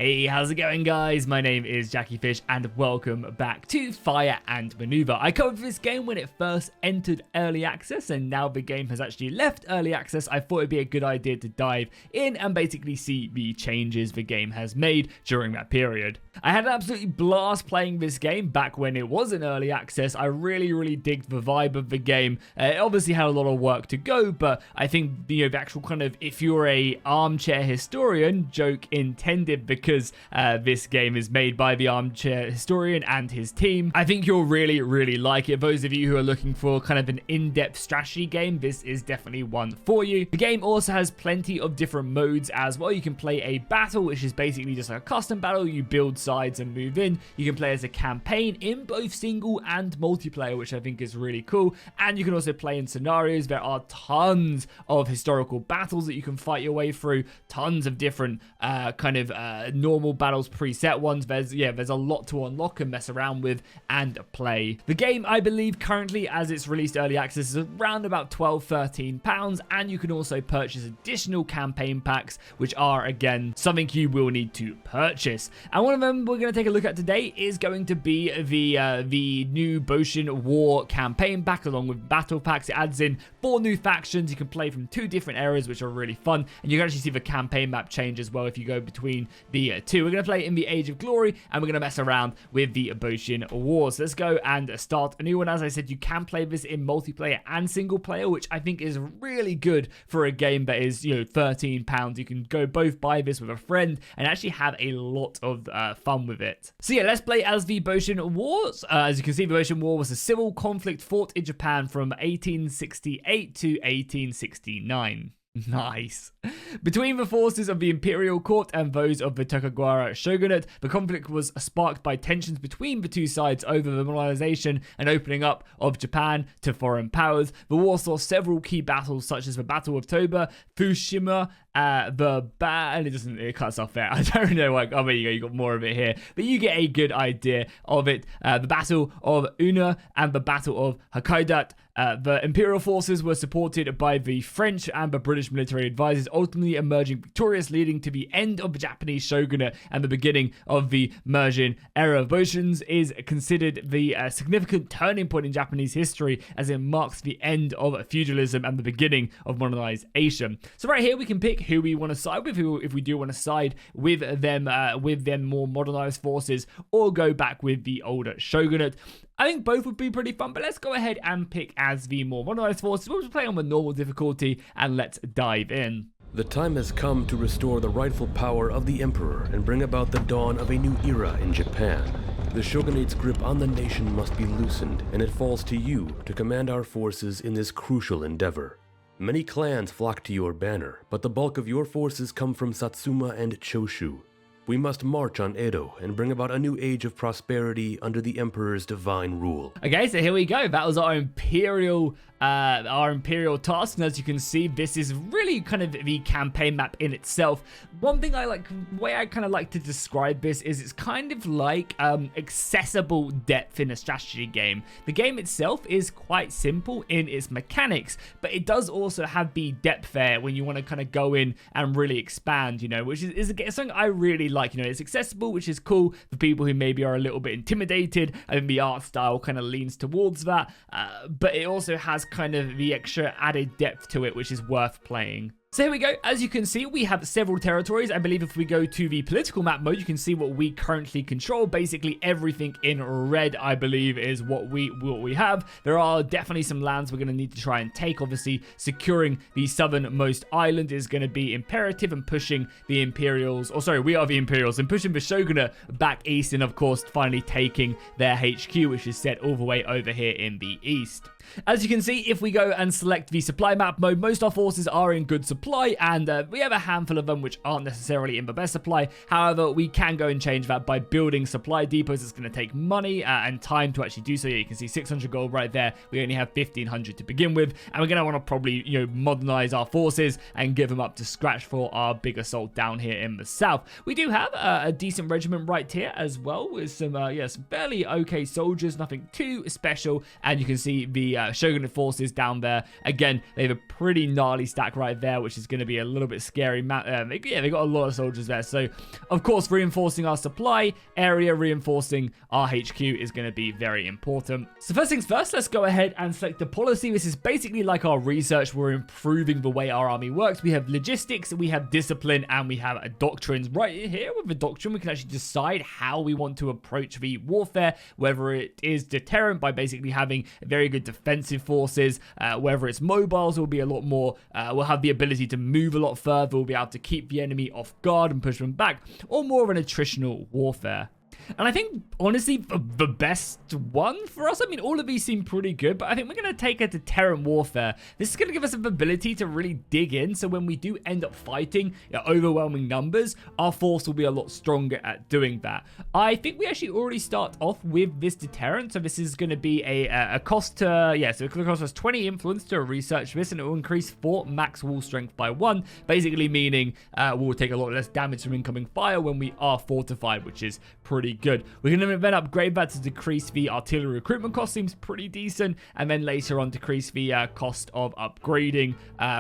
Hey, how's it going, guys? My name is Jackie Fish and welcome back to Fire and Maneuver. I covered this game when it first entered early access, and now the game has actually left early access. I thought it'd be a good idea to dive in and basically see the changes the game has made during that period. I had an absolutely blast playing this game back when it was in early access. I really digged the vibe of the game. It obviously had a lot of work to go, but I think, the actual kind of, if you're a armchair historian, joke intended, because this game is made by the armchair historian and his team, I think you'll really like it. Those of you who are looking for kind of an in-depth strategy game, this is definitely one for you. The game also has plenty of different modes as well. You can play a battle, which is basically just like a custom battle. You build sides and move in. You can play as a campaign in both single and multiplayer, which I think is really cool. And you can also play in scenarios. There are tons of historical battles that you can fight your way through, tons of different normal battles, preset ones. There's a lot to unlock and mess around with and play. The game, I believe, currently, as it's released early access, is around about £12-13, and you can also purchase additional campaign packs, which are, again, something you will need to purchase. And one of them we're going to take a look at today is going to be the new Boshin War campaign pack, along with battle packs. It adds in 4 new factions. You can play from 2 different areas, which are really fun, and you can actually see the campaign map change as well if you go between the two. We're going to play in the Age of Glory, and we're going to mess around with the Boshin Wars. Let's go and start a new one. As I said, you can play this in multiplayer and single player, which I think is really good for a game that is, £13. You can go both buy this with a friend and actually have a lot of fun with it. So yeah, let's play as the Boshin Wars. As you can see, the Boshin War was a civil conflict fought in Japan from 1868 to 1869. Nice. Between the forces of the imperial court and those of the Tokugawa shogunate, the conflict was sparked by tensions between the two sides over the modernization and opening up of Japan to foreign powers. The war saw several key battles, such as the Battle of Toba, Fukushima, and it cuts off there. I don't know, there you go, you got more of it here, but you get a good idea of it. The Battle of Una and the Battle of Hokkaido. The imperial forces were supported by the French and the British military advisors, ultimately emerging victorious, leading to the end of the Japanese shogunate and the beginning of the Meiji era. Boshins is considered the significant turning point in Japanese history, as it marks the end of feudalism and the beginning of modernization. So right here we can pick who we want to side with, if we do want to side with them more modernized forces, or go back with the older shogunate. I think both would be pretty fun, but let's go ahead and pick as the more modernized forces. We'll just play on the normal difficulty, and let's dive in. The time has come to restore the rightful power of the Emperor and bring about the dawn of a new era in Japan. The shogunate's grip on the nation must be loosened, and it falls to you to command our forces in this crucial endeavor. Many clans flock to your banner, but the bulk of your forces come from Satsuma and Choshu. We must march on Edo and bring about a new age of prosperity under the Emperor's divine rule. Okay, so here we go. That was our imperial task, and as you can see, this is really kind of the campaign map in itself. One thing way I kind of like to describe this is it's kind of like accessible depth in a strategy game. The game itself is quite simple in its mechanics, but it does also have the depth there when you want to kind of go in and really expand, which is something I really like. It's accessible, which is cool for people who maybe are a little bit intimidated. I think the art style kind of leans towards that, but it also has kind of the extra added depth to it, which is worth playing. So here we go. As you can see, we have several territories. I believe if we go to the political map mode, you can see what we currently control. Basically everything in red, I believe, is what we have. There are definitely some lands we're going to need to try and take. Obviously, securing the southernmost island is going to be imperative, and pushing the Imperials, we are the Imperials, and pushing the Shogunate back east, and of course, finally taking their HQ, which is set all the way over here in the east. As you can see, if we go and select the supply map mode, most of our forces are in good supply, and we have a handful of them which aren't necessarily in the best supply. However, we can go and change that by building supply depots. It's going to take money and time to actually do so. You can see 600 gold right there. We only have 1,500 to begin with, and we're going to want to probably, modernize our forces and give them up to scratch for our big assault down here in the south. We do have a decent regiment right here as well, with some fairly okay soldiers, nothing too special, and you can see the Shogunate forces down there. Again, they have a pretty gnarly stack right there, which is going to be a little bit scary. They got a lot of soldiers there. So, of course, reinforcing our supply area, reinforcing our HQ is going to be very important. So first things first, let's go ahead and select the policy. This is basically like our research. We're improving the way our army works. We have logistics, we have discipline, and we have doctrines. Right here with the doctrine, we can actually decide how we want to approach the warfare, whether it is deterrent by basically having very good defensive forces, whether it's mobiles, will be a lot more, we'll have the ability to move a lot further, we'll be able to keep the enemy off guard and push them back, or more of an attritional warfare. And I think, honestly, the best one for us, I mean, all of these seem pretty good, but I think we're going to take a deterrent warfare. This is going to give us the ability to really dig in, so when we do end up fighting overwhelming numbers, our force will be a lot stronger at doing that. I think we actually already start off with this deterrent, so this is going to be a cost to, so it's going to cost us 20 influence to research this, and it will increase fort max wall strength by 1, basically meaning we'll take a lot less damage from incoming fire when we are fortified, which is pretty good. We're going to then upgrade that to decrease the artillery recruitment cost, seems pretty decent, and then later on decrease the cost of upgrading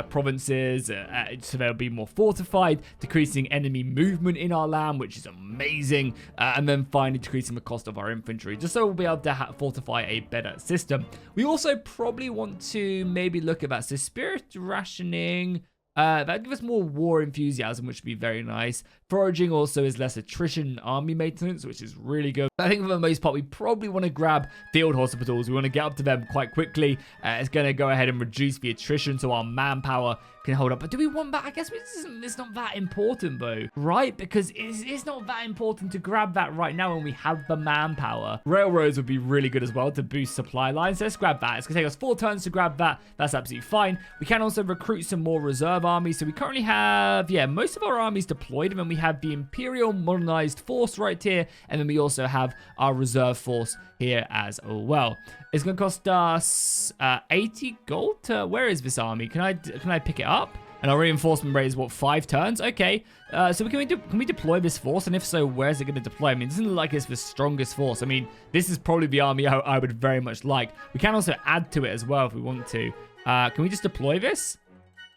provinces, so they'll be more fortified, decreasing enemy movement in our land, which is amazing, and then finally decreasing the cost of our infantry, just so we'll be able to fortify a better system. We also probably want to maybe look at that, so spirit rationing, that'd give us more war enthusiasm, which would be very nice. Foraging also is less attrition and army maintenance, which is really good. But I think for the most part, we probably want to grab field hospitals. We want to get up to them quite quickly. It's going to go ahead and reduce the attrition so our manpower can hold up. But do we want that? I guess it's not that important, though, right? Because it's not that important to grab that right now when we have the manpower. Railroads would be really good as well to boost supply lines. So let's grab that. It's going to take us 4 turns to grab that. That's absolutely fine. We can also recruit some more reserve armies. So we currently have, most of our armies deployed. And then we have the Imperial Modernized Force right here. And then we also have our reserve force here as well. It's going to cost us 80 gold to, where is this army? Can I pick it up? And our reinforcement rate is what, 5 turns? Okay. So can we deploy this force? And if so, where is it going to deploy? I mean, it doesn't look like it's the strongest force. I mean, this is probably the army I would very much like. We can also add to it as well if we want to. Can we just deploy this?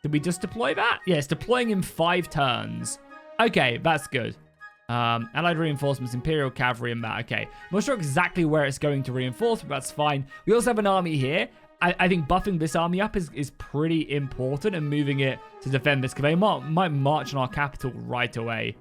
Did we just deploy that? Yeah, it's deploying in 5 turns. Okay, that's good. Allied reinforcements, Imperial Cavalry, and that. Okay, I'm not sure exactly where it's going to reinforce, but that's fine. We also have an army here. I think buffing this army up is pretty important, and moving it to defend this, because they might march on our capital right away.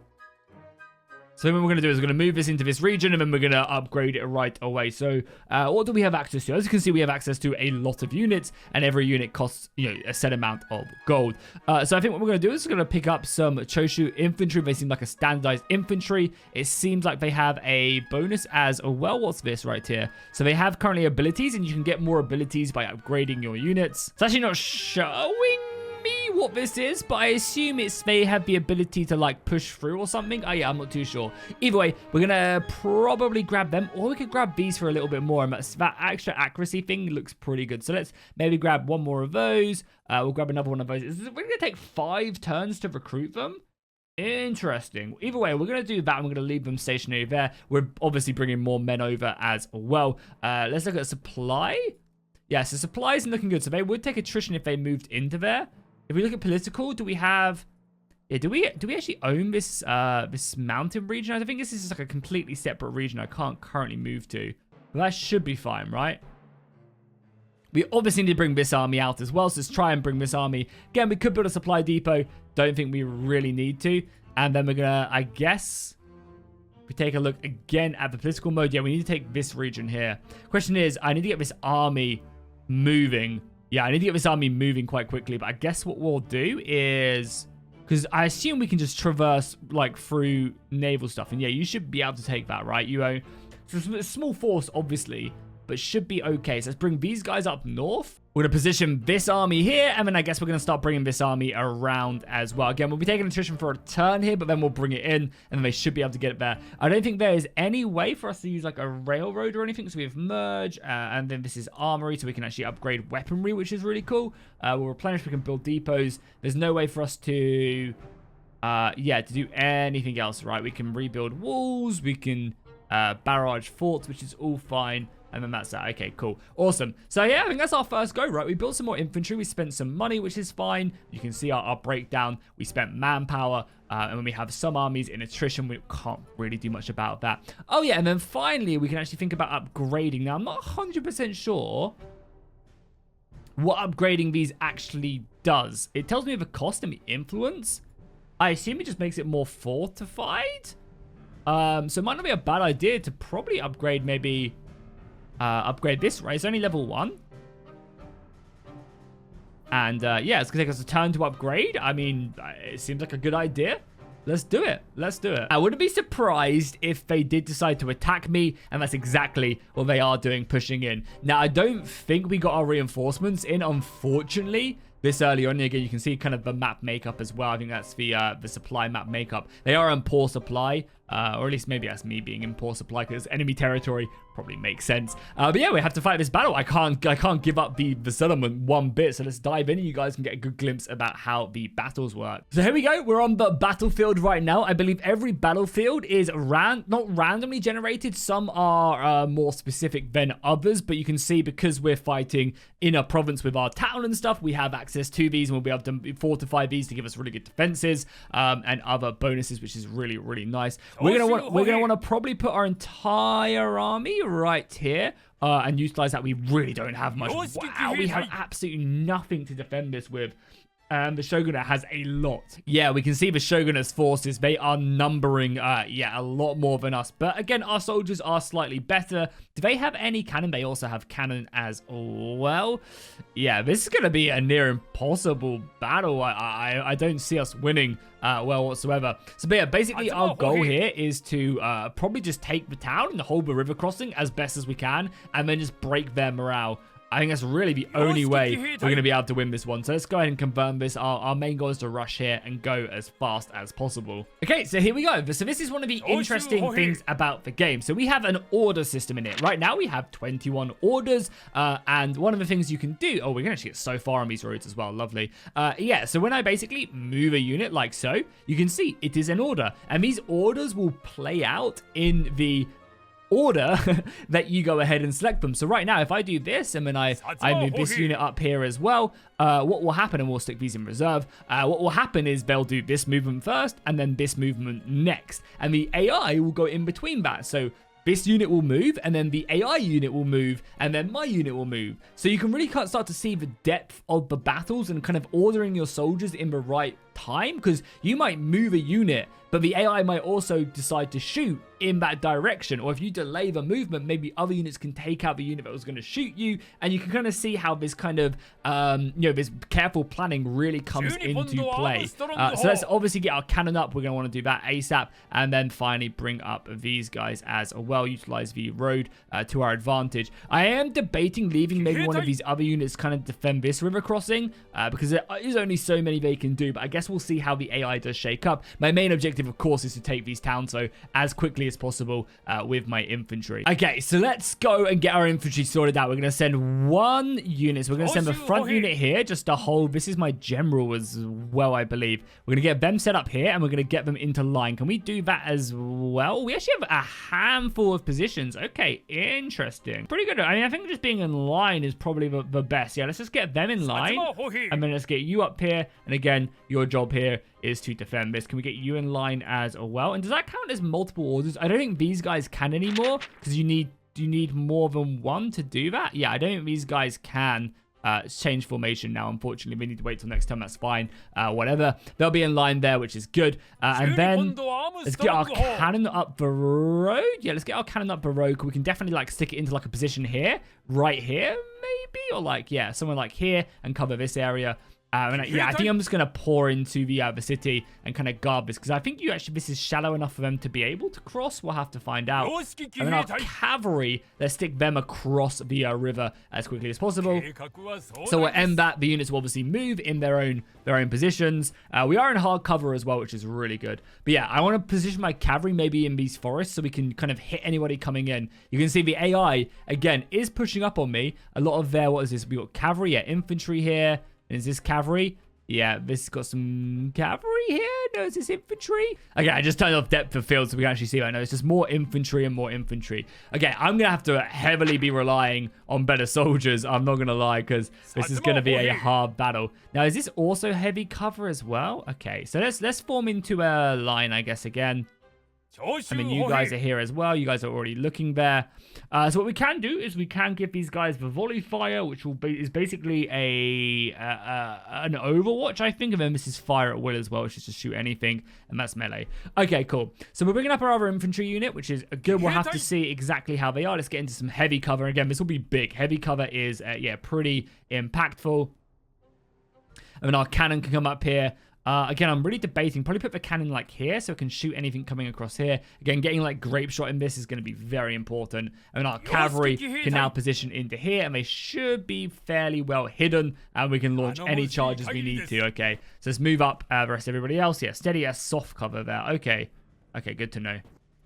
So then what we're going to do is we're going to move this into this region, and then we're going to upgrade it right away. So what do we have access to? As you can see, we have access to a lot of units, and every unit costs, a set amount of gold. So I think what we're going to do is we're going to pick up some Choshu infantry. They seem like a standardized infantry. It seems like they have a bonus as well. What's this right here? So they have currently abilities, and you can get more abilities by upgrading your units. It's actually not showing me what this is, but I assume they have the ability to like push through or something. Oh yeah, I'm not too sure. Either way, we're gonna probably grab them, or we could grab these for a little bit more, and that extra accuracy thing looks pretty good. So let's maybe grab one more of those. We'll grab another one of those. We're gonna take 5 turns to recruit them. Interesting. Either way, we're going to do that, and we're going to leave them stationary there. We're obviously bringing more men over as well. Let's look at supply. Yeah, so supply isn't looking good, so they would take attrition if they moved into there. If we look at political, do we have... Yeah, do we actually own this this mountain region? I think this is like a completely separate region I can't currently move to. But that should be fine, right? We obviously need to bring this army out as well, so let's try and bring this army. Again, we could build a supply depot. Don't think we really need to. And then we're going to, I guess... If we take a look again at the political mode, yeah, we need to take this region here. Question is, I need to get this army moving. Yeah, I need to get this army moving quite quickly, but I guess what we'll do is... Because I assume we can just traverse, like, through naval stuff. And yeah, you should be able to take that, right? You own... It's a small force, obviously, but should be okay. So let's bring these guys up north. We're going to position this army here, and then I guess we're going to start bringing this army around as well. Again, we'll be taking attrition for a turn here, but then we'll bring it in, and then they should be able to get it there. I don't think there is any way for us to use like a railroad or anything, so we have merge, and then this is armory, so we can actually upgrade weaponry, which is really cool. We'll replenish, we can build depots. There's no way for us to, to do anything else, right? We can rebuild walls, we can barrage forts, which is all fine. And then that's that. Okay, cool. Awesome. So yeah, I think that's our first go, right? We built some more infantry. We spent some money, which is fine. You can see our breakdown. We spent manpower. And when we have some armies in attrition, we can't really do much about that. Oh yeah, and then finally, we can actually think about upgrading. Now, I'm not 100% sure what upgrading these actually does. It tells me the cost and the influence. I assume it just makes it more fortified. So it might not be a bad idea to probably upgrade maybe... upgrade this, right? It's only level 1. And yeah, it's gonna take us a turn to upgrade. I mean, it seems like a good idea. Let's do it. Let's do it. I wouldn't be surprised if they did decide to attack me, and that's exactly what they are doing, pushing in. Now, I don't think we got our reinforcements in, unfortunately, this early on. Again, you can see kind of the map makeup as well. I think that's the supply map makeup. They are in poor supply, or at least maybe that's me being in poor supply because enemy territory probably makes sense. But yeah, we have to fight this battle. I can't give up the settlement one bit. So let's dive in and you guys can get a good glimpse about how the battles work. So here we go. We're on the battlefield right now. I believe every battlefield is not randomly generated. Some are more specific than others, but you can see because we're fighting in a province with our town and stuff, we have access to these and we'll be able to fortify these to give us really good defenses and other bonuses, which is really, really nice. We're gonna want to probably put our entire army right here and utilize that. We really don't have much. Wow, we have absolutely nothing to defend this with. And the Shogunate has a lot. Yeah, we can see the Shogunate's forces. They are numbering, yeah, a lot more than us. But again, our soldiers are slightly better. Do they have any cannon? They also have cannon as well. Yeah, this is going to be a near impossible battle. I don't see us winning well whatsoever. So but yeah, basically our goal here is to probably just take the town and hold the river crossing as best as we can. And then just break their morale. I think that's really the only way we're going to be able to win this one. So let's go ahead and confirm this. Our main goal is to rush here and go as fast as possible. Okay, so here we go. So this is one of the interesting things about the game. So we have an order system in it. Right now we have 21 orders. And one of the things you can do... Oh, we can actually get so far on these roads as well. Lovely. Yeah, so when I basically move a unit like so, you can see it is an order. And these orders will play out in the order that you go ahead and select them. So right now, if I do this and then I move this unit up here as well, what will happen, and we'll stick these in reserve, what will happen is they'll do this movement first and then this movement next. And the AI will go in between that. So this unit will move, and then the AI unit will move, and then my unit will move. So you can really start to see the depth of the battles and kind of ordering your soldiers in the right time, because you might move a unit, but the AI might also decide to shoot in that direction. Or if you delay the movement, maybe other units can take out the unit that was going to shoot you. And you can kind of see how this kind of, this careful planning really comes into play. So let's obviously get our cannon up. We're going to want to do that ASAP. And then finally bring up these guys as well. Utilize the road to our advantage. I am debating leaving maybe one of these other units kind of defend this river crossing. Because there is only so many they can do. But I guess we'll see how the AI does shake up. My main objective, of course, is to take these towns so as quickly as possible with my infantry. Okay, so let's go and get our infantry sorted out. We're going to send one unit. So we're going to send the front unit here just to hold. This is my general as well, I believe. We're going to get them set up here and we're going to get them into line. Can we do that as well? We actually have a handful of positions. Okay, interesting. Pretty good. I mean, I think just being in line is probably the best. Yeah, let's just get them in line and then let's get you up here. And again, your job here is to defend this. Can we get you in line as well? And does that count as multiple orders? I don't think these guys can anymore because you need more than one to do that. Yeah, I don't think these guys can change formation now. Unfortunately, we need to wait till next time. That's fine. Whatever. They'll be in line there, which is good. And then let's get our cannon up the road. Yeah, let's get our cannon up the road. We can definitely like stick it into like a position here, right here, maybe, or like yeah, somewhere like here and cover this area. Yeah, I think I'm just going to pour into the city and kind of guard this. Because I think this is shallow enough for them to be able to cross. We'll have to find out. And then our cavalry, let's stick them across the river as quickly as possible. So we'll end that. The units will obviously move in their own positions. We are in hard cover as well, which is really good. But yeah, I want to position my cavalry maybe in these forests so we can kind of hit anybody coming in. You can see the AI, again, is pushing up on me. A lot of their, what is this? We got cavalry, yeah, infantry here. Is this cavalry? Yeah, this has got some cavalry here. No, is this infantry? Okay, I just turned off depth of field so we can actually see right now. It's just more infantry and more infantry. Okay, I'm going to have to heavily be relying on better soldiers. I'm not going to lie, because this is going to be a hard battle. Now, is this also heavy cover as well? Okay, so let's form into a line, I guess, again. I mean, you guys are here as well. You guys are already looking there. So what we can do is we can give these guys the volley fire, which is basically an overwatch, I think. And then this is fire at will as well, which is just shoot anything. And that's melee. Okay, cool. So we're bringing up our other infantry unit, which is good. We'll have to see exactly how they are. Let's get into some heavy cover. Again, this will be big. Heavy cover is, yeah, pretty impactful. I mean, our cannon can come up here. Again, I'm really debating. Probably put the cannon like here so it can shoot anything coming across here. Again, getting like grape shot in this is going to be very important. And our cavalry can now position into here, and they should be fairly well hidden, and we can launch any charges we need to. Okay, so let's move up the rest of everybody else. Yeah, steady as soft cover there. Okay, good to know.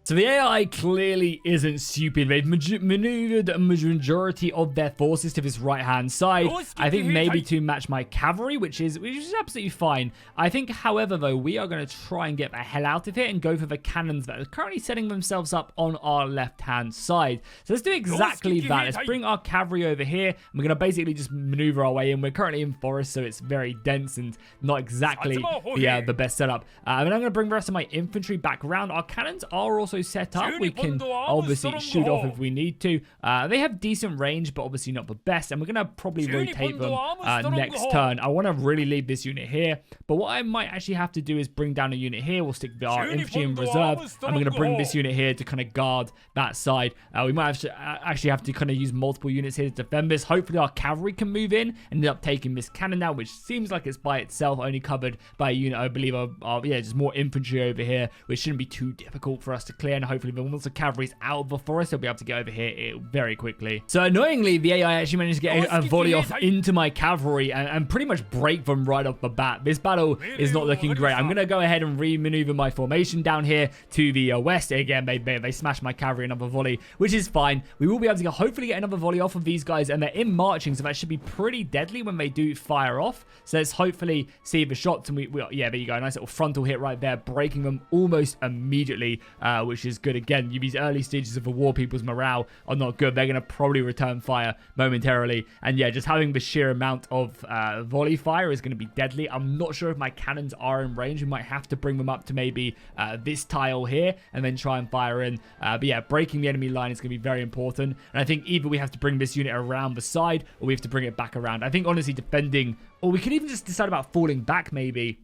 So the AI clearly isn't stupid. They've maneuvered a majority of their forces to this right-hand side. I think maybe to match my cavalry, which is absolutely fine. I think, however, though, we are going to try and get the hell out of here and go for the cannons that are currently setting themselves up on our left-hand side. So let's do exactly that. Let's bring our cavalry over here, and we're going to basically just maneuver our way in. We're currently in forest, so it's very dense and not exactly the best setup. And I'm going to bring the rest of my infantry back around. Our cannons are also set up. We can obviously shoot off if we need to. They have decent range, but obviously not the best, and we're going to probably rotate them next turn. I want to really leave this unit here, but what I might actually have to do is bring down a unit here. We'll stick our infantry in reserve, and we're going to bring this unit here to kind of guard that side. We might have to, actually have to kind of use multiple units here to defend this. Hopefully our cavalry can move in and end up taking this cannon now, which seems like it's by itself, only covered by a unit, I believe, yeah, just more infantry over here, which shouldn't be too difficult for us to clear, and hopefully once the cavalry's out of the forest, they'll be able to get over here very quickly. So annoyingly, the AI actually managed to get a volley off into my cavalry and pretty much break them right off the bat. This battle is not looking great. I'm going to go ahead and re-maneuver my formation down here to the west. Again, they smashed my cavalry another volley, which is fine. We will be able to hopefully get another volley off of these guys, and they're in marching, so that should be pretty deadly when they do fire off. So let's hopefully see the shots, and yeah, there you go. Nice little frontal hit right there, breaking them almost immediately, which is good. Again, these early stages of the war, people's morale are not good. They're going to probably return fire momentarily. And yeah, just having the sheer amount of volley fire is going to be deadly. I'm not sure if my cannons are in range. We might have to bring them up to maybe this tile here and then try and fire in. But yeah, breaking the enemy line is going to be very important. And I think either we have to bring this unit around the side or we have to bring it back around. I think honestly defending, or we could even just decide about falling back maybe.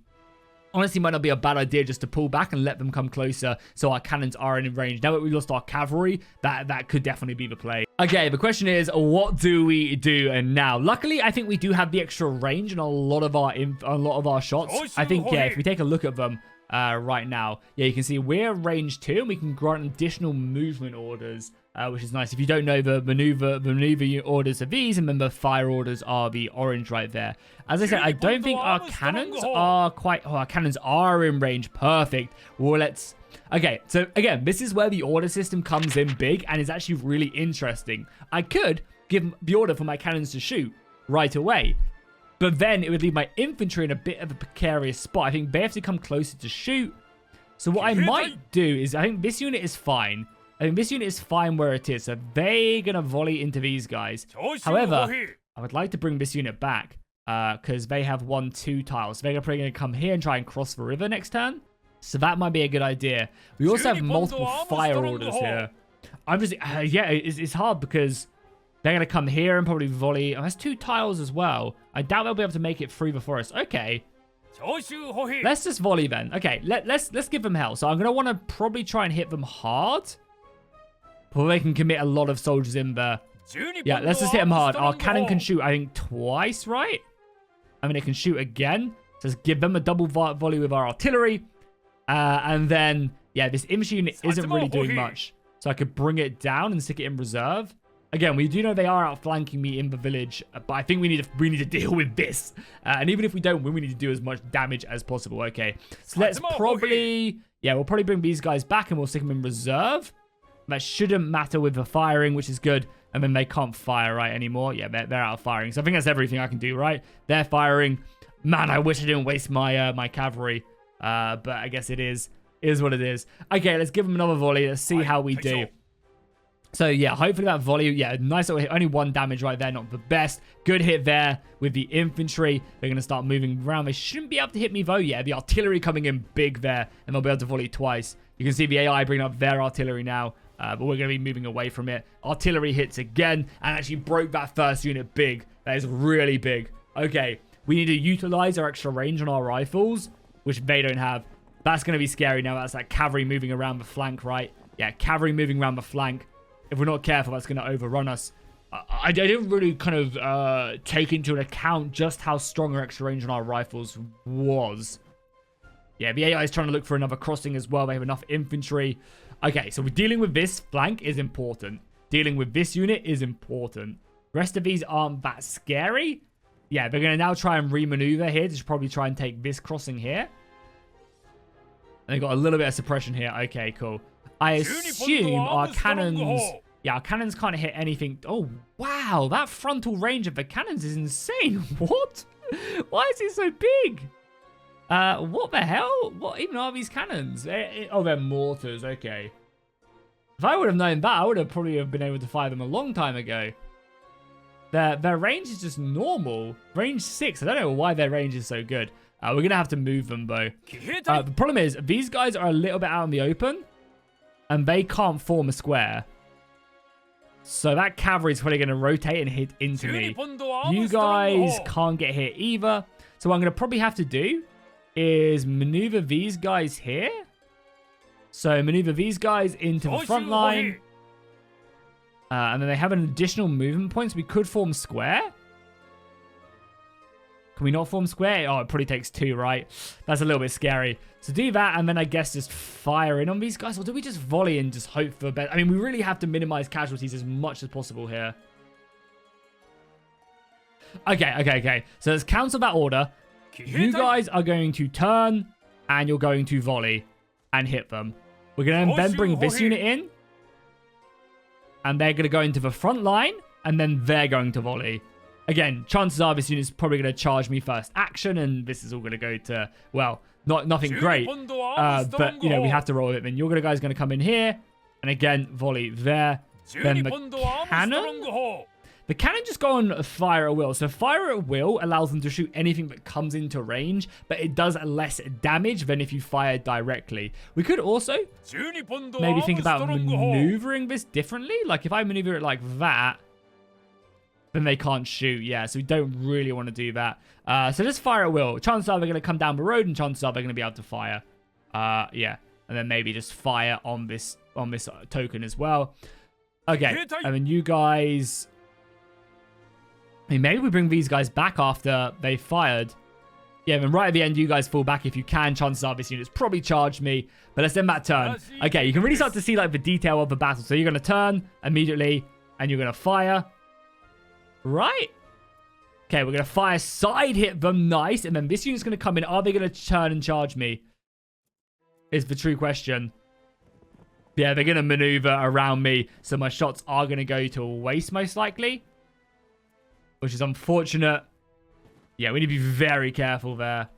Honestly, might not be a bad idea just to pull back and let them come closer so our cannons are in range. Now that we lost our cavalry, that could definitely be the play. Okay, the question is, what do we do? And now, luckily, I think we do have the extra range in a lot of our shots. I think, yeah, if we take a look at them right now, yeah, you can see we're range 2 and we can grant additional movement orders. Which is nice. If you don't know the maneuver orders of these, and remember fire orders are the orange right there. As I said, I don't think our cannons are quite... Oh, our cannons are in range. Perfect. Well, let's... Okay, so again, this is where the order system comes in big and is actually really interesting. I could give the order for my cannons to shoot right away, but then it would leave my infantry in a bit of a precarious spot. I think they have to come closer to shoot. So what I might do is, I think this unit is fine. I think this unit is fine where it is, so they're going to volley into these guys. However, I would like to bring this unit back, because they have 1-2 tiles. So they're probably going to come here and try and cross the river next turn. So that might be a good idea. We also have multiple fire orders here. I'm just, yeah, it's hard because they're going to come here and probably volley. Oh, that's 2 tiles as well. I doubt they'll be able to make it through the forest. Okay. Let's just volley then. Okay, let's give them hell. So I'm going to want to probably try and hit them hard. Well, they can commit a lot of soldiers in there. Yeah, let's just hit them hard. Our cannon can shoot, I think, twice, right? I mean, it can shoot again. So let's give them a double volley with our artillery. And then, yeah, this infantry unit isn't really doing much. So I could bring it down and stick it in reserve. Again, we do know they are outflanking me in the village, but I think we need to deal with this. And even if we don't win, we need to do as much damage as possible. Okay, so let's probably... Yeah, we'll probably bring these guys back and we'll stick them in reserve. That shouldn't matter with the firing, which is good. And then they can't fire right anymore. Yeah, they're out of firing. So I think that's everything I can do, right? They're firing. Man, I wish I didn't waste my my cavalry. But I guess it is what it is. Okay, let's give them another volley. Let's see how we do. So yeah, hopefully that volley, yeah, nice little hit. Only 1 damage right there, not the best. Good hit there with the infantry. They're going to start moving around. They shouldn't be able to hit me though. Yeah, the artillery coming in big there, and they'll be able to volley twice. You can see the AI bringing up their artillery now, but we're going to be moving away from it. Artillery hits again, and actually broke that first unit big. That is really big. Okay, we need to utilize our extra range on our rifles, which they don't have. That's going to be scary now. That's like cavalry moving around the flank, right? Yeah, cavalry moving around the flank. If we're not careful, that's going to overrun us. I didn't really kind of take into account just how strong our extra range on our rifles was. Yeah, the AI is trying to look for another crossing as well. They have enough infantry. Okay, so we're dealing with this flank is important. Dealing with this unit is important. The rest of these aren't that scary. Yeah, they're going to now try and remaneuver here to probably try and take this crossing here. And they got a little bit of suppression here. Okay, cool. I assume our cannons... Yeah, our cannons can't hit anything. Oh, wow. That frontal range of the cannons is insane. What? Why is it so big? What the hell? What even are these cannons? Oh, they're mortars. Okay. If I would have known that, I would have probably been able to fire them a long time ago. Their range is just normal. Range 6. I don't know why their range is so good. We're going to have to move them, though. The problem is, these guys are a little bit out in the open. And they can't form a square. So that cavalry is probably going to rotate and hit into me. You guys can't get hit either. So what I'm going to probably have to do is maneuver these guys here. So maneuver these guys into the front line. And then they have an additional movement point. So we could form square. Can we not form square? Oh, it probably takes 2, right? That's a little bit scary. So do that, and then I guess just fire in on these guys. Or do we just volley and just hope for better? I mean, we really have to minimize casualties as much as possible here. Okay. So let's cancel that order. You guys are going to turn, and you're going to volley and hit them. We're going to then bring this unit in. And they're going to go into the front line, and then they're going to volley. Again, chances are this unit is probably going to charge me first action, and this is all going to go to, well, nothing great. But, you know, we have to roll with it. Then your guys going to come in here, and again, volley there. Then the cannon. The cannon just go on fire at will. So fire at will allows them to shoot anything that comes into range, but it does less damage than if you fire directly. We could also maybe think about maneuvering this differently. Like if I maneuver it like that, then they can't shoot. Yeah, so we don't really want to do that. So just fire at will. Chances are they're going to come down the road, and chances are they're going to be able to fire. Yeah, and then maybe just fire on this token as well. Okay, and then you guys... I mean, maybe we bring these guys back after they fired. Yeah, then right at the end, you guys fall back if you can. Chances are this unit's probably charged me. But let's end that turn. Okay, you can really start to see like the detail of the battle. So you're going to turn immediately, and you're going to fire. Right? Okay, we're going to fire, side hit them, nice. And then this unit's going to come in. Are they going to turn and charge me? Is the true question. Yeah, they're going to maneuver around me. So my shots are going to go to waste most likely. Which is unfortunate. Yeah, we need to be very careful there.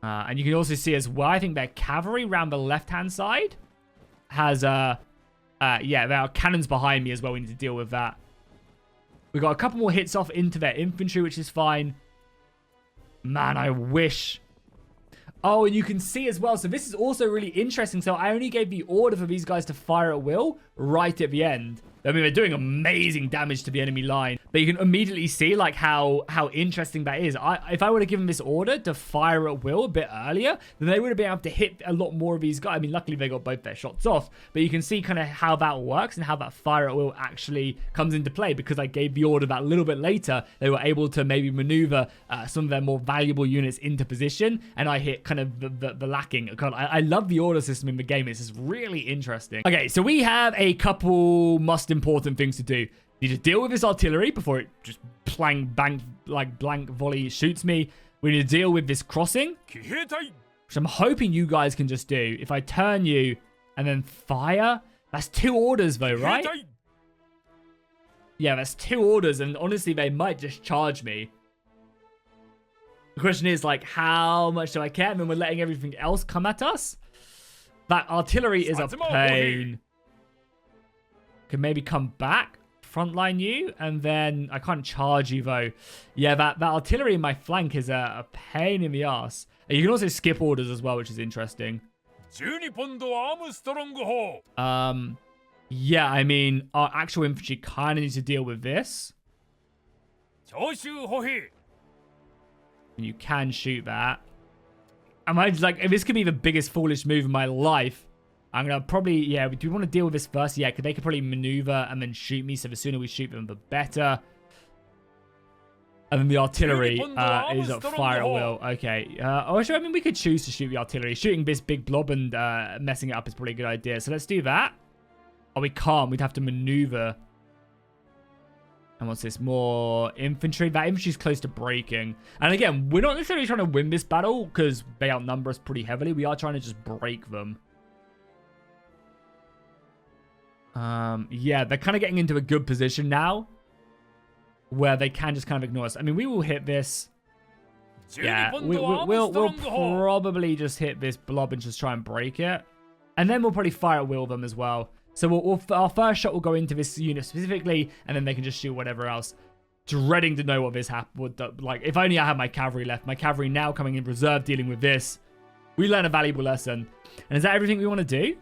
And you can also see as well, I think their cavalry around the left-hand side has, yeah, there are cannons behind me as well. We need to deal with that. We got a couple more hits off into their infantry, which is fine. Man, I wish. Oh, and you can see as well. So this is also really interesting. So I only gave the order for these guys to fire at will right at the end. I mean, they're doing amazing damage to the enemy line. But you can immediately see, like, how interesting that is. If I would have given this order to fire at will a bit earlier, then they would have been able to hit a lot more of these guys. I mean, luckily, they got both their shots off. But you can see kind of how that works and how that fire at will actually comes into play. Because I gave the order that little bit later, they were able to maybe maneuver some of their more valuable units into position. And I hit kind of the lacking. God, I love the order system in the game. It's just really interesting. Okay, so we have a couple important things to do. Need to deal with this artillery before it just blank volley shoots me. We need to deal with this crossing, which I'm hoping you guys can just do. If I turn you and then fire, that's 2 orders though, right? Yeah, that's 2 orders, and honestly, they might just charge me. The question is, like, how much do I care? I mean, we're letting everything else come at us. That artillery is a pain. Can maybe come back, frontline you, and then I can't charge you, though. Yeah, that artillery in my flank is a pain in the ass. You can also skip orders as well, which is interesting. Yeah, I mean, our actual infantry kind of needs to deal with this. You can shoot that. Am I just like, this could be the biggest foolish move in my life. I'm gonna probably, yeah, do we want to deal with this first? Yeah, because they could probably maneuver and then shoot me, so the sooner we shoot them, the better. And then the artillery is at fire at will. Okay. I mean, we could choose to shoot the artillery. Shooting this big blob and messing it up is probably a good idea. So let's do that. Oh, we can't. We'd have to maneuver. And what's this? More infantry. That infantry's close to breaking. And again, we're not necessarily trying to win this battle because they outnumber us pretty heavily. We are trying to just break them. Yeah, they're kind of getting into a good position now where they can just kind of ignore us. I mean, we will hit this. Yeah, we'll probably just hit this blob and just try and break it. And then we'll probably fire at will them as well. So our first shot will go into this unit specifically, and then they can just shoot whatever else. Dreading to know what this would like. If only I had my cavalry left. My cavalry now coming in reserve, dealing with this. We learn a valuable lesson. And is that everything we want to do?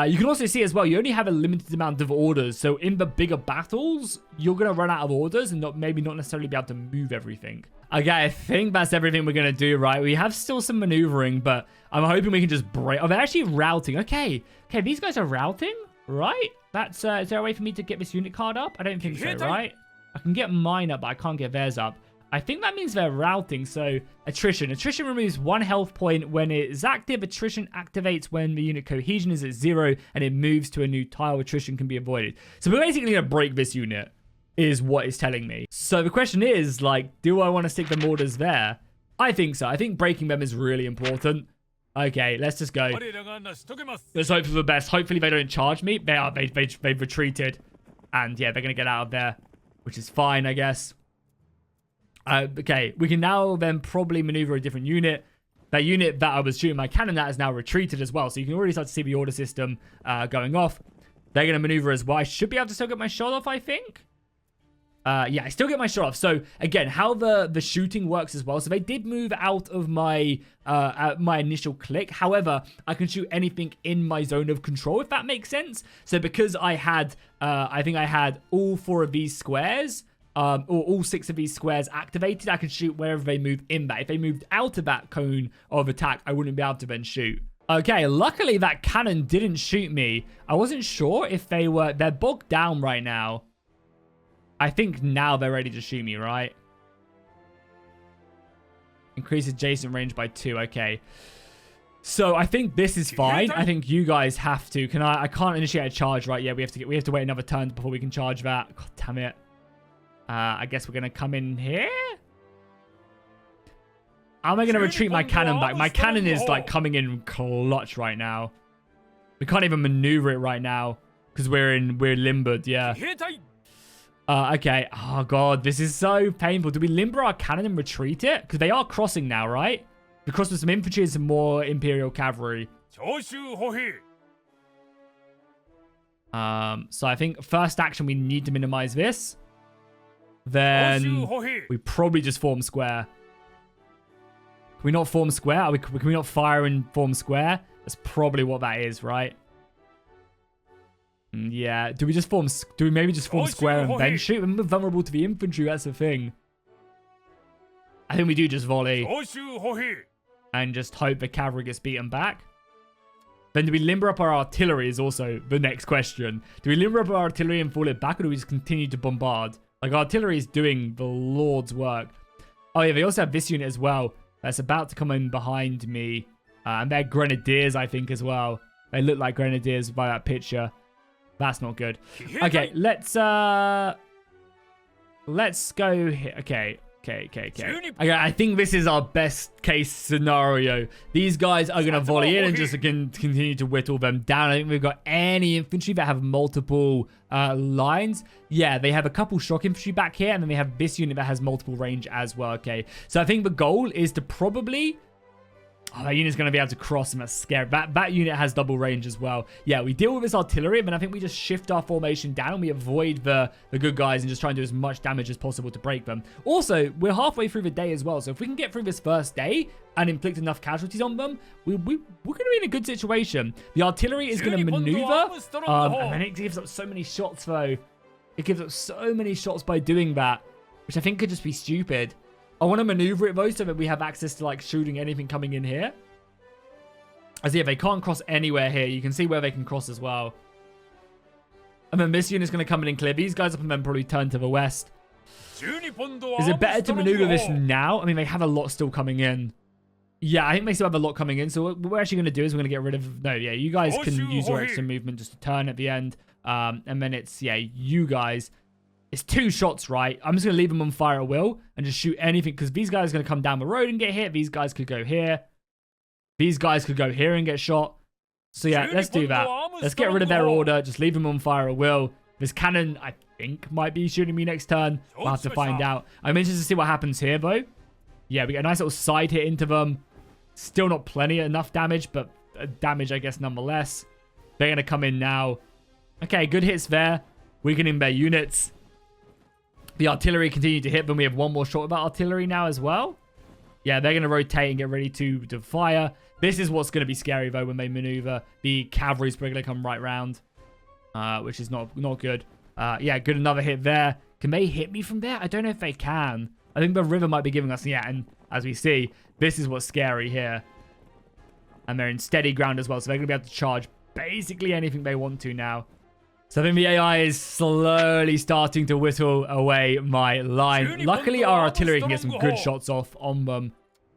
You can also see as well, you only have a limited amount of orders. So in the bigger battles, you're going to run out of orders and maybe not necessarily be able to move everything. Okay, I think that's everything we're going to do, right? We have still some maneuvering, but I'm hoping we can just break. Oh, they're actually routing. Okay, these guys are routing, right? That's, is there a way for me to get this unit card up? I don't think so, right? I can get mine up, but I can't get theirs up. I think that means they're routing, so attrition. Attrition removes 1 health point when it is active. Attrition activates when the unit cohesion is at 0 and it moves to a new tile. Attrition can be avoided. So we're basically going to break this unit, is what it's telling me. So the question is, like, do I want to stick them orders there? I think so. I think breaking them is really important. Okay, let's just go. Let's hope for the best. Hopefully they don't charge me. They've retreated. And yeah, they're going to get out of there, which is fine, I guess. Okay, we can now then probably maneuver a different unit. That unit that I was shooting my cannon at has now retreated as well. So you can already start to see the order system going off. They're going to maneuver as well. I should be able to still get my shot off, I think. Yeah, I still get my shot off. So again, how the shooting works as well. So they did move out of my initial click. However, I can shoot anything in my zone of control, if that makes sense. So because I had, I think I had all 4 of these squares, or all 6 of these squares activated, I can shoot wherever they move in that. If they moved out of that cone of attack, I wouldn't be able to then shoot. Okay, luckily that cannon didn't shoot me. I wasn't sure if they're bogged down right now. I think now they're ready to shoot me, right? Increase adjacent range by 2. Okay. So I think this is fine. I think you guys have to. I can't initiate a charge right yet. We have to wait another turn before we can charge that. God damn it. I guess we're going to come in here. How am I going to retreat my cannon back? My cannon is like coming in clutch right now. We can't even maneuver it right now because we're limbered. Yeah. Okay. Oh god, this is so painful. Do we limber our cannon and retreat it? Because they are crossing now, right? We cross with some infantry and some more Imperial cavalry. So I think first action we need to minimize this. Then we probably just form square. Can we not form square? Can we not fire and form square? That's probably what that is, right? Yeah. Do we maybe just form square and then shoot? We're vulnerable to the infantry. That's the thing. I think we do just volley. And just hope the cavalry gets beaten back. Then do we limber up our artillery is also the next question. Do we limber up our artillery and fall it back, or do we just continue to bombard? Like, artillery is doing the Lord's work. Oh, yeah, they also have this unit as well. That's about to come in behind me. And they're grenadiers, I think, as well. They look like grenadiers by that picture. That's not good. Okay, let's go here. Okay, Okay, I think this is our best case scenario. These guys are going to volley in and just continue to whittle them down. I think we've got any infantry that have multiple lines. Yeah, they have a couple shock infantry back here, and then they have this unit that has multiple range as well. Okay, so I think the goal is to probably... Oh, that unit's going to be able to cross, and that's scary. That unit has double range as well. Yeah, we deal with this artillery, but I think we just shift our formation down. We avoid the good guys and just try and do as much damage as possible to break them. Also, we're halfway through the day as well, so if we can get through this first day and inflict enough casualties on them, we're going to be in a good situation. The artillery is going to maneuver, and then it gives up so many shots, though. It gives up so many shots by doing that, which I think could just be stupid. I want to maneuver it, though, so that we have access to, like, shooting anything coming in here. As if they can't cross anywhere here. You can see where they can cross as well. And then this unit's going to come in and clear these guys up and then probably turn to the west. Is it better to maneuver this now? I mean, they have a lot still coming in. Yeah, I think they still have a lot coming in. So what we're actually going to do is we're going to get rid of... No, yeah, you guys can use your extra movement just to turn at the end. And then it's, yeah, you guys... It's 2 shots, right? I'm just going to leave them on fire at will and just shoot anything because these guys are going to come down the road and get hit. These guys could go here. These guys could go here and get shot. So yeah, let's do that. Let's get rid of their order. Just leave them on fire at will. This cannon, I think, might be shooting me next turn. We'll have to find out. I'm interested to see what happens here, though. Yeah, we get a nice little side hit into them. Still not plenty enough damage, but damage, I guess, nonetheless. They're going to come in now. Okay, good hits there. Weakening their units. The artillery continued to hit them. We have one more shot of that artillery now as well. Yeah, they're going to rotate and get ready to fire. This is what's going to be scary, though, when they maneuver. The cavalry's probably going to come right round, which is not good. Yeah, good. Another hit there. Can they hit me from there? I don't know if they can. I think the river might be giving us... Yeah, and as we see, this is what's scary here. And they're in steady ground as well, so they're going to be able to charge basically anything they want to now. So I think the AI is slowly starting to whittle away my line. Luckily, our artillery can get some good shots off on them.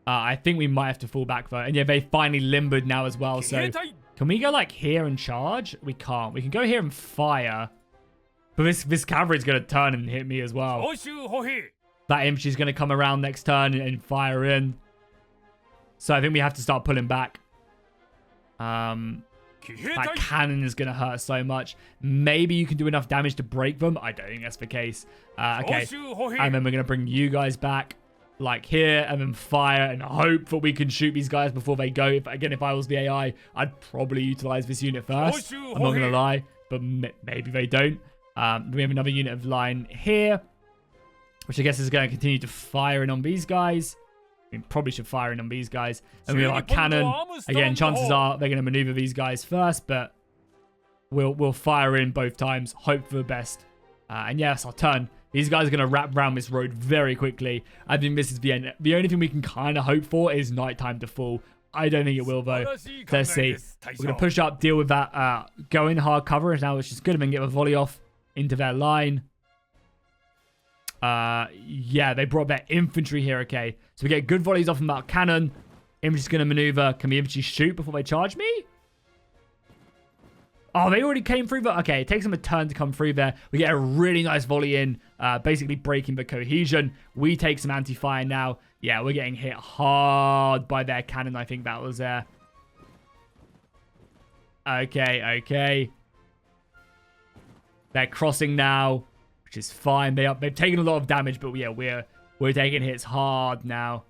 I think we might have to fall back, though. And yeah, they finally limbered now as well. So can we go, like, here and charge? We can't. We can go here and fire. But this cavalry's going to turn and hit me as well. That infantry's going to come around next turn and fire in. So I think we have to start pulling back. That cannon is going to hurt so much. Maybe you can do enough damage to break them. I don't think that's the case. Okay. And then we're going to bring you guys back. Like here. And then fire. And hope that we can shoot these guys before they go. If I was the AI, I'd probably utilize this unit first. I'm not going to lie. But maybe they don't. We have another unit of line here. Which I guess is going to continue to fire in on these guys. We probably should fire in on these guys. And we have our cannon. Again, chances are they're going to maneuver these guys first, but we'll fire in both times. Hope for the best. And yes, our turn. These guys are going to wrap around this road very quickly. I think this is the end. The only thing we can kind of hope for is nighttime to fall. I don't think it will, though. Let's see. We're going to push up, deal with that. Go in hard cover now, which is good. And then get a volley off into their line. Yeah, they brought their infantry here, okay. So we get good volleys off from that cannon. Infantry's going to maneuver. Can the infantry shoot before they charge me? Oh, they already came through, but okay, it takes them a turn to come through there. We get a really nice volley in, basically breaking the cohesion. We take some anti-fire now. Yeah, we're getting hit hard by their cannon. I think that was there. Okay. They're crossing now. Which is fine. They've taken a lot of damage, but yeah, we're taking hits hard now.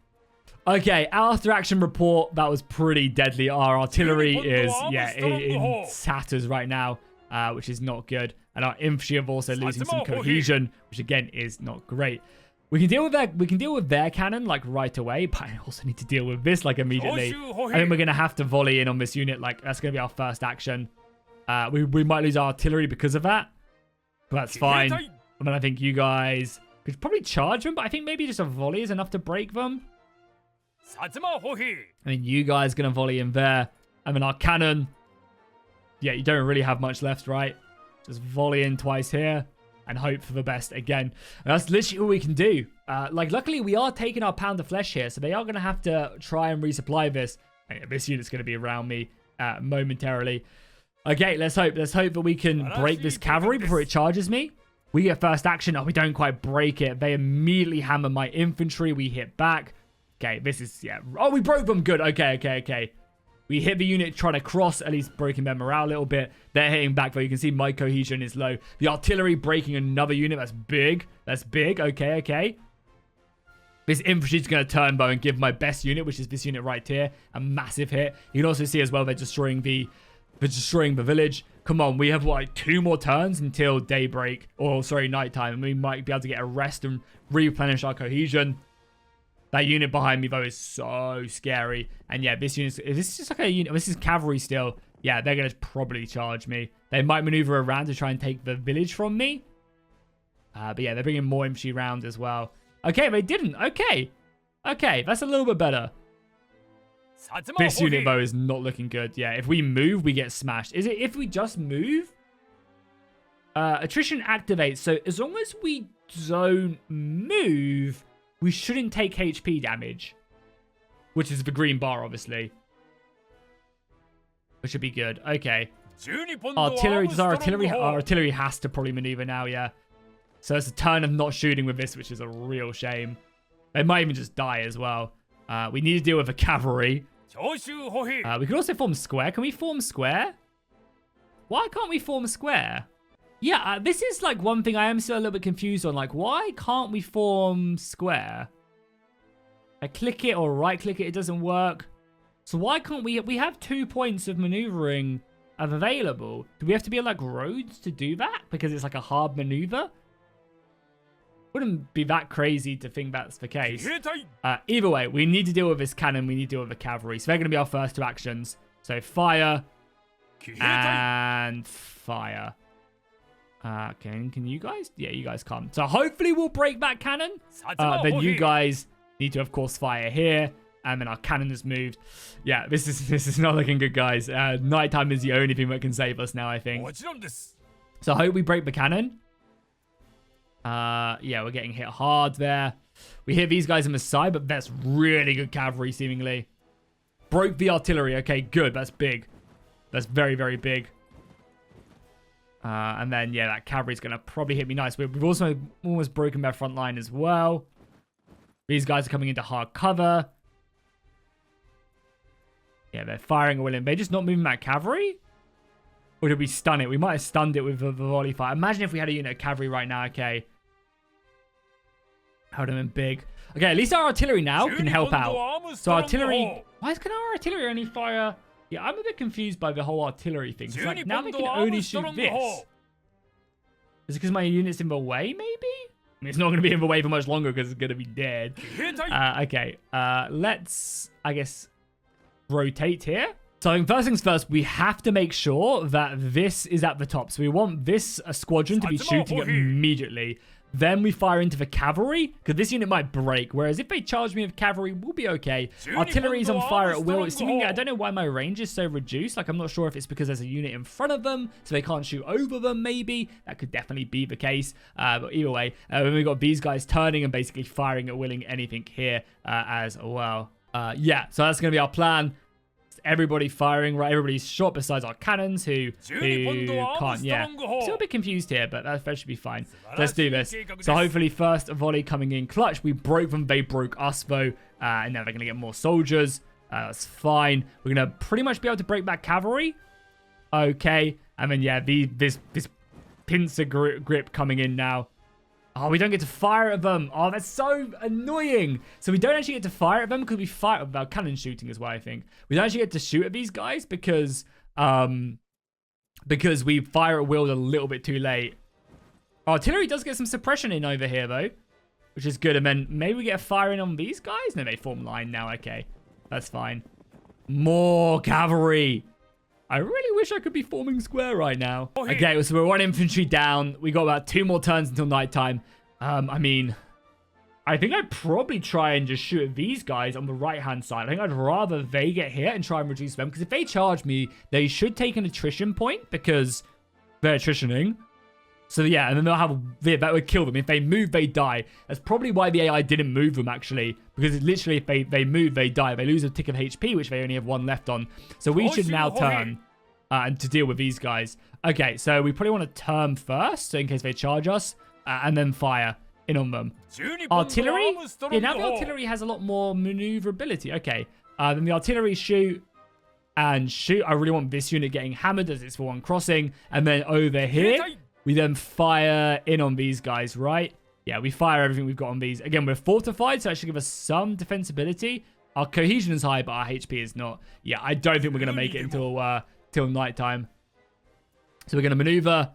Okay, after action report, that was pretty deadly. Our artillery is, yeah, in tatters right now, which is not good. And our infantry are also losing some cohesion, which again is not great. We can deal with their cannon like right away, but I also need to deal with this like immediately. I think we're gonna have to volley in on this unit. Like that's gonna be our first action. We might lose our artillery because of that, but that's fine. I mean, I think you guys could probably charge them, but I think maybe just a volley is enough to break them. I mean, you guys going to volley in there. I mean, our cannon. Yeah, you don't really have much left, right? Just volley in twice here and hope for the best again. And that's literally all we can do. Luckily, we are taking our pound of flesh here, so they are going to have to try and resupply this. And this unit's going to be around me momentarily. Okay, let's hope that we can break this cavalry before it charges me. We get first action. Oh, we don't quite break it. They immediately hammer my infantry. We hit back. Okay, this is, yeah. Oh, we broke them. Good. Okay. We hit the unit trying to cross, at least breaking their morale a little bit. They're hitting back, though. You can see my cohesion is low. The artillery breaking another unit. That's big. That's big. Okay. This infantry is going to turn, though, and give my best unit, which is this unit right here, a massive hit. You can also see as well they're destroying the village. Come on, we have like 2 more turns until daybreak, or sorry, nighttime, and we might be able to get a rest and replenish our cohesion. That unit behind me, though, is so scary. And yeah, this unit, this is just like a unit. This is cavalry still. Yeah, they're going to probably charge me. They might maneuver around to try and take the village from me. But yeah, they're bringing more infantry around as well. Okay, they didn't. Okay, that's a little bit better. This unit, though, is not looking good. Yeah, if we move, we get smashed. Is it if we just move? Attrition activates. So as long as we don't move, we shouldn't take HP damage. Which is the green bar, obviously. Which should be good. Okay. Artillery. Does our artillery has to probably maneuver now, yeah. So it's a turn of not shooting with this, which is a real shame. They might even just die as well. We need to deal with the cavalry. We can also form square. Can we form square? Why can't we form square? Yeah, this is like one thing I am still a little bit confused on. Like, why can't we form square? I click it or right click it, it doesn't work. So why can't we? We have 2 points of maneuvering available. Do we have to be like roads to do that? Because it's like a hard maneuver? Wouldn't be that crazy to think that's the case. Either way, we need to deal with this cannon. We need to deal with the cavalry. So they're going to be our first 2 actions. So fire and fire. Can you guys? Yeah, you guys come. So hopefully we'll break that cannon. Then you guys need to, of course, fire here. And then our cannon has moved. Yeah, this is not looking good, guys. Nighttime is the only thing that can save us now, I think. So I hope we break the cannon. Yeah, we're getting hit hard there. We hit these guys on the side, but that's really good cavalry, seemingly. Broke the artillery. Okay, good. That's big. That's very, very big. And then, yeah, that cavalry's going to probably hit me nice. We've also almost broken their front line as well. These guys are coming into hard cover. Yeah, they're firing a willing. They're just not moving that cavalry? Or did we stun it? We might have stunned it with the volley fire. Imagine if we had a unit of cavalry right now. Okay. That would have been big. Okay, at least our artillery now can help out. So artillery... Why can our artillery only fire... Yeah, I'm a bit confused by the whole artillery thing. It's like, now they can only shoot this. Is it because my unit's in the way, maybe? I mean, it's not going to be in the way for much longer because it's going to be dead. Okay, let's, I guess, rotate here. So first things first, we have to make sure that this is at the top. So we want this squadron to be shooting immediately. Then we fire into the cavalry, because this unit might break. Whereas if they charge me with cavalry, we'll be okay. Artillery's on fire at will. It's seeming, I don't know why my range is so reduced. Like, I'm not sure if it's because there's a unit in front of them, so they can't shoot over them, maybe. That could definitely be the case. But either way, we've got these guys turning and basically firing at willing anything here as well. Yeah, so that's going to be our plan. Everybody firing, right? Everybody's shot besides our cannons who can't, yeah. Still a bit confused here, but that should be fine. So let's do this. So hopefully first volley coming in clutch. We broke them, they broke us though. And now they're going to get more soldiers. That's fine. We're going to pretty much be able to break back cavalry. Okay. And then, yeah, this pincer grip coming in now. Oh, we don't get to fire at them. Oh, that's so annoying. So we don't actually get to fire at them because we fire with our cannon shooting as well, I think. We don't actually get to shoot at these guys because we fire at will a little bit too late. Artillery does get some suppression in over here, though, which is good. And then maybe we get a fire in on these guys? No, they form line now. Okay, that's fine. More cavalry. I really wish I could be forming square right now. Okay, so we're 1 infantry down. We got about 2 more turns until nighttime. I mean, I think I'd probably try and just shoot at these guys on the right-hand side. I think I'd rather they get hit and try and reduce them. Because if they charge me, they should take an attrition point because they're attritioning. So yeah, and then that would kill them. If they move, they die. That's probably why the AI didn't move them, actually. Because literally, if they move, they die. They lose a tick of HP, which they only have 1 left on. So we should now turn. and to deal with these guys. Okay, so we probably want to turn first, so in case they charge us, and then fire in on them. Artillery? Yeah, now the artillery has a lot more maneuverability. Okay, then the artillery shoot and shoot. I really want this unit getting hammered as it's for one crossing. And then over here, we then fire in on these guys, right? Yeah, we fire everything we've got on these. Again, we're fortified, so that should give us some defensibility. Our cohesion is high, but our HP is not. Yeah, I don't think we're going to make it until till nighttime. So we're going to maneuver.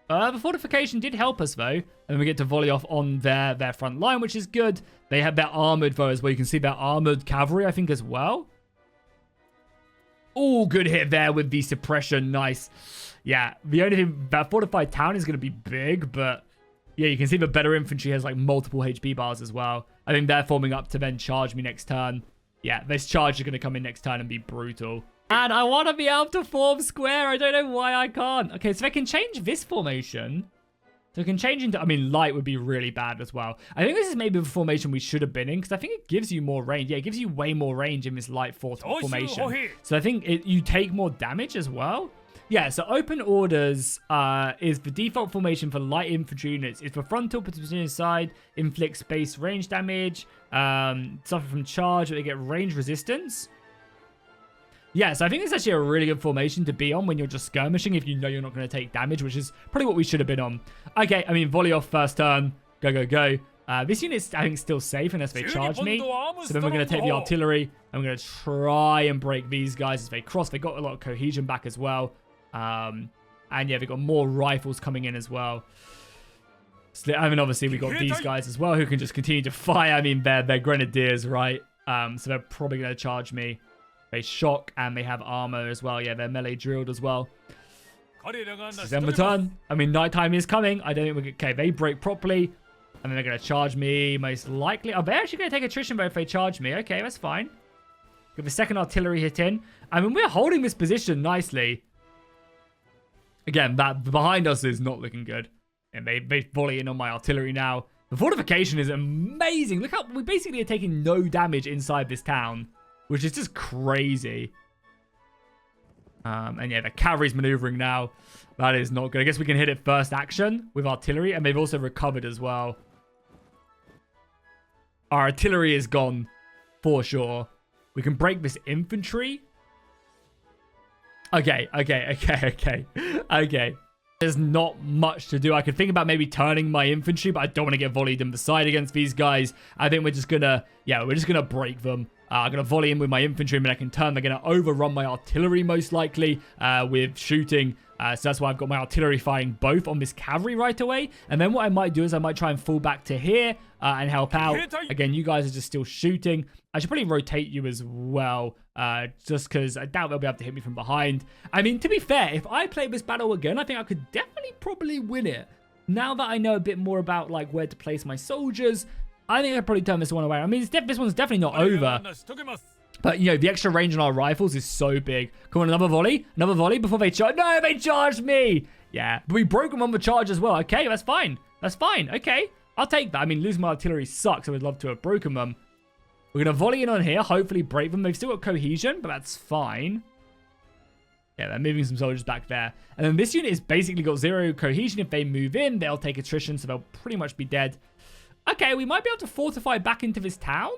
The fortification did help us, though. And we get to volley off on their front line, which is good. They have their armored, though, as well. You can see their armored cavalry, I think, as well. Oh, good hit there with the suppression. Nice. Yeah, the only thing, that fortified town is going to be big, but yeah, you can see the better infantry has like multiple HP bars as well. I think they're forming up to then charge me next turn. Yeah, this charge is going to come in next turn and be brutal. And I want to be able to form square. I don't know why I can't. Okay, so I can change this formation. So I can change into, I mean, light would be really bad as well. I think this is maybe the formation we should have been in because I think it gives you more range. Yeah, it gives you way more range in this light formation. So I think you take more damage as well. Yeah, so open orders is the default formation for light infantry units. It's for frontal, position side, inflict space range damage, suffer from charge, but they get range resistance. Yeah, so I think it's actually a really good formation to be on when you're just skirmishing if you know you're not going to take damage, which is probably what we should have been on. Okay, I mean, volley off first turn. Go, go, go. This unit's, I think, still safe unless they charge me. So then we're going to take the artillery and we're going to try and break these guys as they cross. They got a lot of cohesion back as well. And yeah, they've got more rifles coming in as well. So, I mean, obviously, we got these guys as well who can just continue to fire. I mean, they're grenadiers, right? So they're probably going to charge me. They shock and they have armor as well. Yeah, they're melee drilled as well. December turn. I mean, nighttime is coming. I don't think we're... Okay, they break properly. And then they're going to charge me most likely. Oh, they're actually going to take attrition if they charge me. Okay, that's fine. Get the second artillery hit in. I mean, we're holding this position nicely. Again, that behind us is not looking good. And they volley in on my artillery now. The fortification is amazing. Look how we basically are taking no damage inside this town, which is just crazy. And yeah, the cavalry's maneuvering now. That is not good. I guess we can hit it first action with artillery. And they've also recovered as well. Our artillery is gone for sure. We can break this infantry. Okay. There's not much to do. I could think about maybe turning my infantry, but I don't want to get volleyed in the side against these guys. I think we're just gonna break them. I'm gonna volley in with my infantry, and then I can turn. They're gonna overrun my artillery most likely with shooting. So that's why I've got my artillery firing both on this cavalry right away. And then what I might do is I might try and fall back to here and help out. Again, you guys are just still shooting. I should probably rotate you as well, just because I doubt they'll be able to hit me from behind. I mean, to be fair, if I play this battle again, I think I could definitely probably win it. Now that I know a bit more about like where to place my soldiers, I think I'd probably turn this one away. I mean, this one's definitely not over. But, you know, the extra range on our rifles is so big. Come on, another volley. Another volley before they charge. No, they charged me. Yeah, but we broke them on the charge as well. Okay, that's fine. That's fine. Okay, I'll take that. I mean, losing my artillery sucks. I would love to have broken them. We're going to volley in on here. Hopefully break them. They've still got cohesion, but that's fine. Yeah, they're moving some soldiers back there. And then this unit has basically got 0 cohesion. If they move in, they'll take attrition, so they'll pretty much be dead. Okay, we might be able to fortify back into this town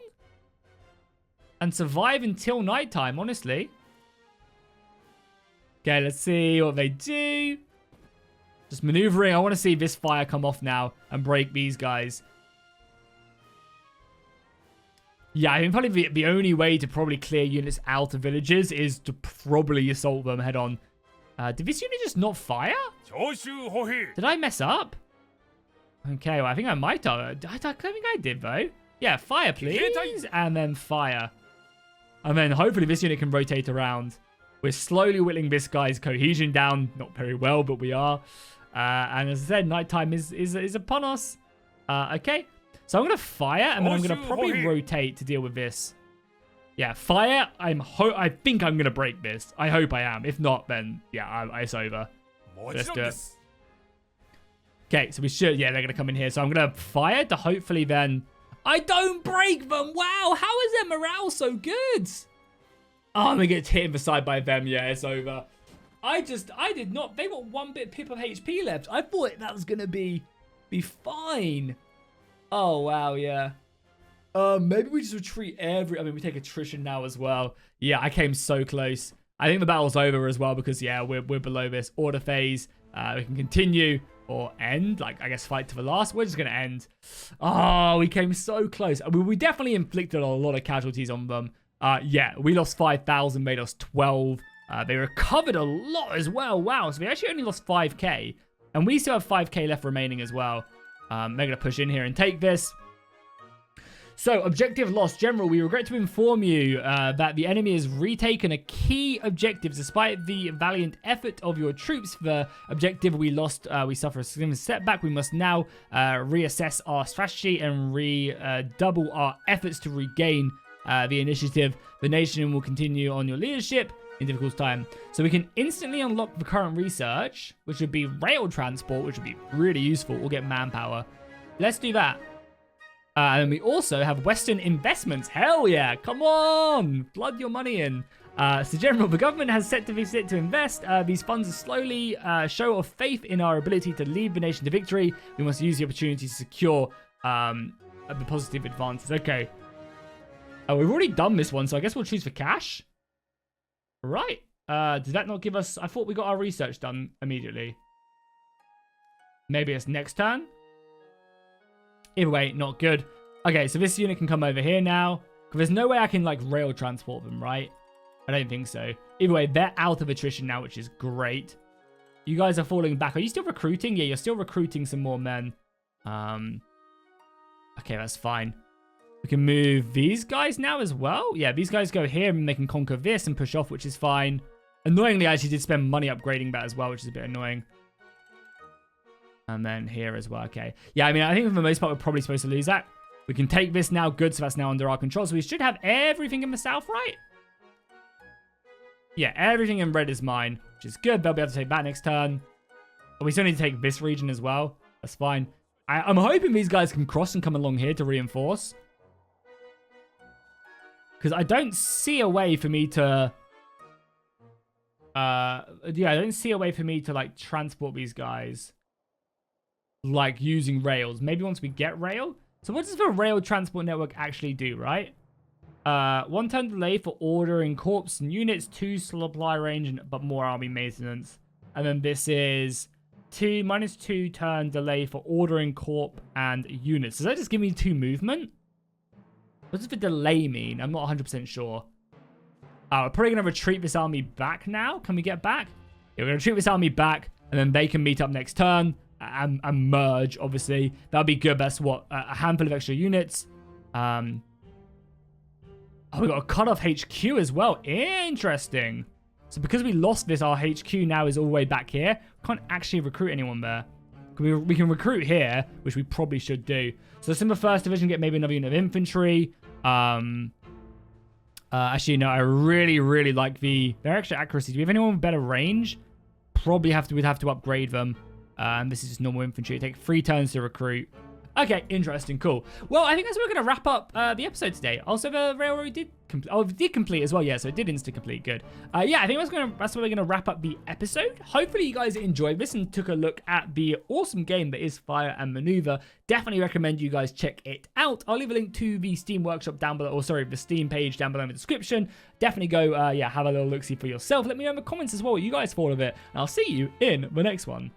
and survive until nighttime, honestly. Okay, let's see what they do. Just maneuvering. I want to see this fire come off now and break these guys. Yeah, I think probably the only way to probably clear units out of villages is to probably assault them head on. Did this unit just not fire? Did I mess up? Okay, well, I think I might have. I don't think I did, though. Yeah, fire, please. And then fire. And then hopefully this unit can rotate around. We're slowly whittling this guy's cohesion down. Not very well, but we are. And as I said, nighttime is upon us. Okay. So I'm going to fire, and then I'm going to probably rotate to deal with this. Yeah, fire. I think I'm going to break this. I hope I am. If not, then, yeah, it's over. Let's do it. Okay, so we should... Yeah, they're going to come in here. So I'm going to fire to hopefully then... I don't break them! Wow, how is their morale so good? Oh, I'm going to get hit in the side by them. Yeah, it's over. I did not. They got 1 bit pip of HP left. I thought that was going to be fine. Oh, wow, yeah. Maybe we just retreat I mean, we take attrition now as well. Yeah, I came so close. I think the battle's over as well because, yeah, we're below this order phase. We can continue or end. Like, I guess fight to the last. We're just going to end. Oh, we came so close. I mean, we definitely inflicted a lot of casualties on them. Yeah, we lost 5,000, made us 12. They recovered a lot as well. Wow, so we actually only lost 5k. And we still have 5k left remaining as well. They're going to push in here and take this. So, objective lost. General, we regret to inform you that the enemy has retaken a key objective. Despite the valiant effort of your troops, the objective we lost, we suffer a significant setback. We must now reassess our strategy and redouble our efforts to regain the initiative. The nation will continue on your leadership in difficult time. So we can instantly unlock the current research, which would be rail transport, which would be really useful. We'll get manpower. Let's do that. And we also have Western investments. Hell yeah, come on, flood your money in. So General, the government has set to visit to invest. These funds are slowly show of faith in our ability to lead the nation to victory. We must use the opportunity to secure the positive advances. Okay. We've already done this one, so I guess we'll choose for cash. Right. Did that not give us... I thought we got our research done immediately. Maybe it's next turn. Either way, not good. Okay, so this unit can come over here now. Because there's no way I can, like, rail transport them, right? I don't think so. Either way, they're out of attrition now, which is great. You guys are falling back. Are you still recruiting? Yeah, you're still recruiting some more men. Okay, that's fine. We can move these guys now as well. Yeah, these guys go here and they can conquer this and push off, which is fine. Annoyingly, I actually did spend money upgrading that as well, which is a bit annoying. And then here as well. Okay. Yeah, I mean, I think for the most part, we're probably supposed to lose that. We can take this now. Good. So that's now under our control. So we should have everything in the south, right? Yeah, everything in red is mine, which is good. They'll be able to take that next turn. But we still need to take this region as well. That's fine. I'm hoping these guys can cross and come along here to reinforce. Because I don't see a way for me to... yeah, I don't see a way for me to, like, transport these guys. Like, using rails. Maybe once we get rail. So what does the rail transport network actually do, right? 1 turn delay for ordering corps and units. 2 supply range, but more army maintenance. And then this is -2 turn delay for ordering corps and units. Does that just give me 2 movement? What does the delay mean? I'm not 100% sure. We're probably going to retreat this army back now. Can we get back? Yeah, we're going to retreat this army back. And then they can meet up next turn. And merge, obviously. That'll be good. That's what? A handful of extra units. Oh, we got a cut-off HQ as well. Interesting. So because we lost this, our HQ now is all the way back here. Can't actually recruit anyone there. We can recruit here, which we probably should do. So let's in the 1st division get maybe another unit of infantry. Actually, no, I really, really like their extra accuracy. Do we have anyone with better range? Probably we'd have to upgrade them. This is just normal infantry. It takes 3 turns to recruit. Okay, interesting, cool. Well, I think that's where we're going to wrap up the episode today. Also, the railroad did complete. Oh, it did complete as well. Yeah, so it did insta-complete. Good. Yeah, I think that's where we're going to wrap up the episode. Hopefully, you guys enjoyed this and took a look at the awesome game that is Fire and Maneuver. Definitely recommend you guys check it out. I'll leave a link to the Steam workshop down below, or sorry, the Steam page down below in the description. Definitely go, yeah, have a little look-see for yourself. Let me know in the comments as well what you guys thought of it. And I'll see you in the next one.